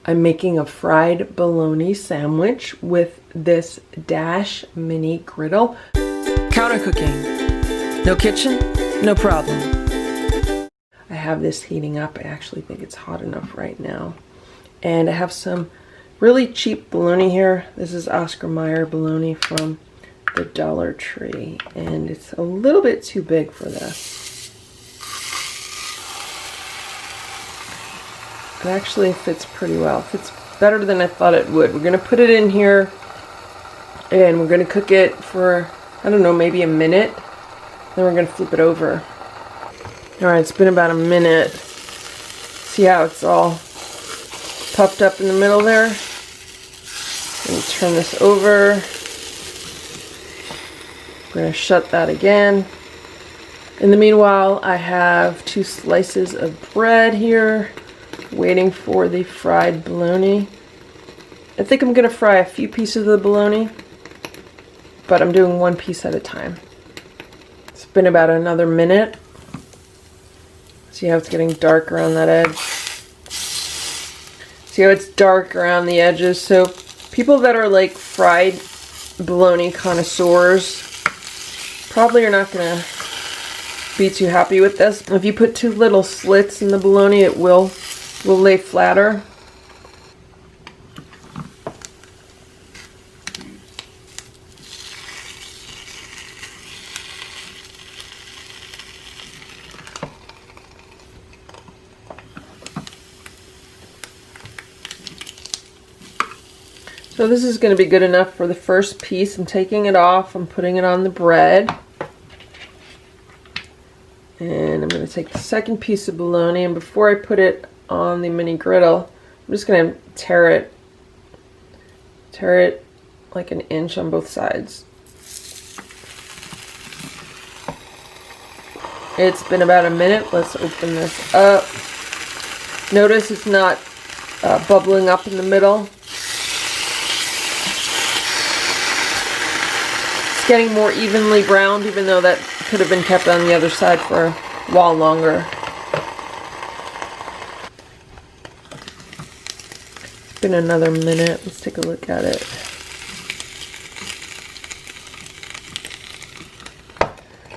I'm making a fried bologna sandwich with this Dash Mini Griddle. Counter cooking. No kitchen, no problem. I have this heating up. I actually think it's hot enough right now. And I have some really cheap bologna here. This is Oscar Mayer bologna from the Dollar Tree. And it's a little bit too big for this. It actually fits pretty well. It fits better than I thought it would. We're going to put it in here and we're going to cook it for, I don't know, maybe a minute. Then we're going to flip it over. Alright, it's been about a minute. See how it's all puffed up in the middle there? Let me turn this over. We're going to shut that again. In the meanwhile, I have 2 slices of bread here, waiting for the fried bologna. I think I'm going to fry a few pieces of the bologna, but I'm doing 1 piece at a time. It's been about another minute. See how it's getting dark around that edge? See how it's dark around the edges? So people that are like fried bologna connoisseurs probably are not going to be too happy with this. If you put too little slits in the bologna, it will lay flatter. So this is going to be good enough for the first piece. I'm taking it off, I'm putting it on the bread. And I'm going to take the second piece of bologna, and before I put it on the mini griddle, I'm just going to tear it like an inch on both sides. It's been about a minute. Let's open this up. Notice it's not bubbling up in the middle. It's getting more evenly browned, even though that could have been kept on the other side for a while longer. It's been another minute. Let's take a look at it.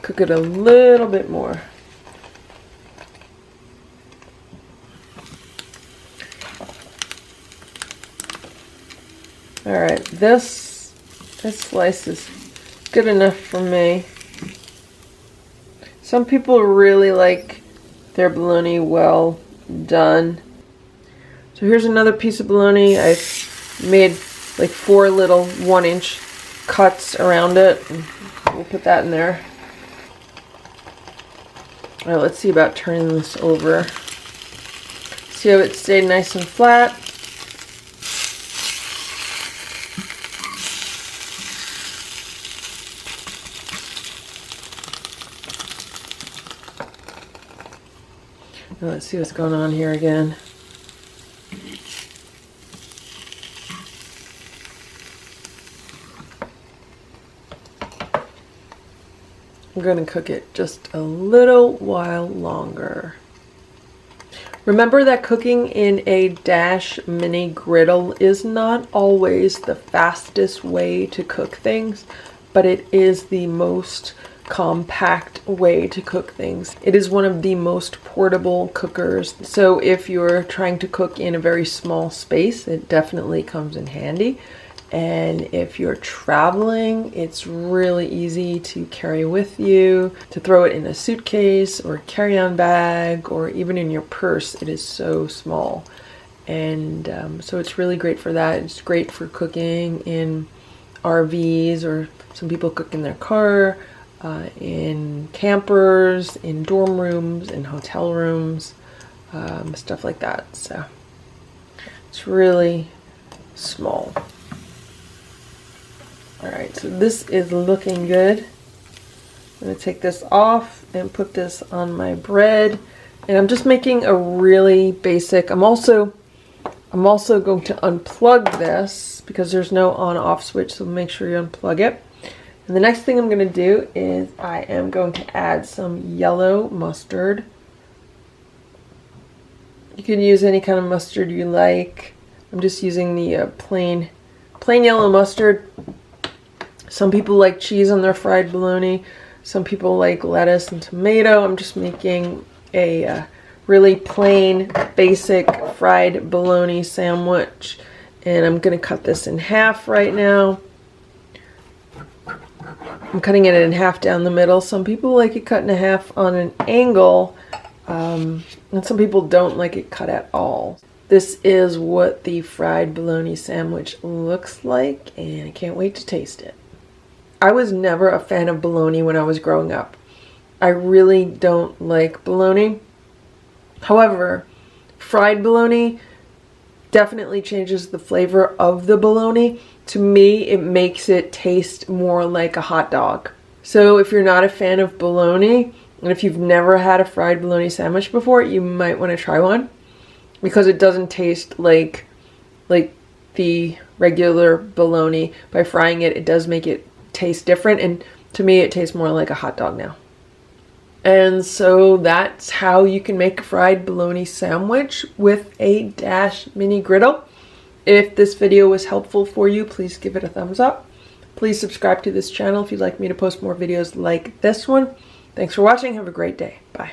Cook it a little bit more. Alright, this slice is good enough for me. Some people really like their bologna well done. So here's another piece of bologna. I've made like 4 little 1-inch cuts around it. We'll put that in there. Alright, let's see about turning this over. See how it stayed nice and flat. Now let's see what's going on here again. I'm going to cook it just a little while longer. Remember that cooking in a Dash Mini Griddle is not always the fastest way to cook things, but it is the most compact way to cook things. It is one of the most portable cookers. So if you're trying to cook in a very small space, it definitely comes in handy. And if you're traveling, it's really easy to carry with you, to throw it in a suitcase or carry-on bag, or even in your purse. It is so small. And so it's really great for that. It's great for cooking in RVs, or some people cook in their car, in campers, in dorm rooms, in hotel rooms, stuff like that. So it's really small. Alright, so this is looking good. I'm going to take this off and put this on my bread. And I'm just making a really basic, I'm also going to unplug this because there's no on-off switch, so make sure you unplug it. And the next thing I'm going to do is I am going to add some yellow mustard. You can use any kind of mustard you like. I'm just using the plain yellow mustard. Some people like cheese on their fried bologna. Some people like lettuce and tomato. I'm just making a really plain, basic fried bologna sandwich. And I'm going to cut this in half right now. I'm cutting it in half down the middle. Some people like it cut in half on an angle. And some people don't like it cut at all. This is what the fried bologna sandwich looks like, and I can't wait to taste it. I was never a fan of bologna when I was growing up. I really don't like bologna. However, fried bologna definitely changes the flavor of the bologna. To me, it makes it taste more like a hot dog. So if you're not a fan of bologna, and if you've never had a fried bologna sandwich before, you might want to try one, because it doesn't taste like the regular bologna. By frying it, it does make it taste different, and to me it tastes more like a hot dog now. And so that's how you can make a fried bologna sandwich with a Dash Mini Griddle. If this video was helpful for you, please give it a thumbs up. Please subscribe to this channel if you'd like me to post more videos like this one. Thanks for watching. Have a great day. Bye.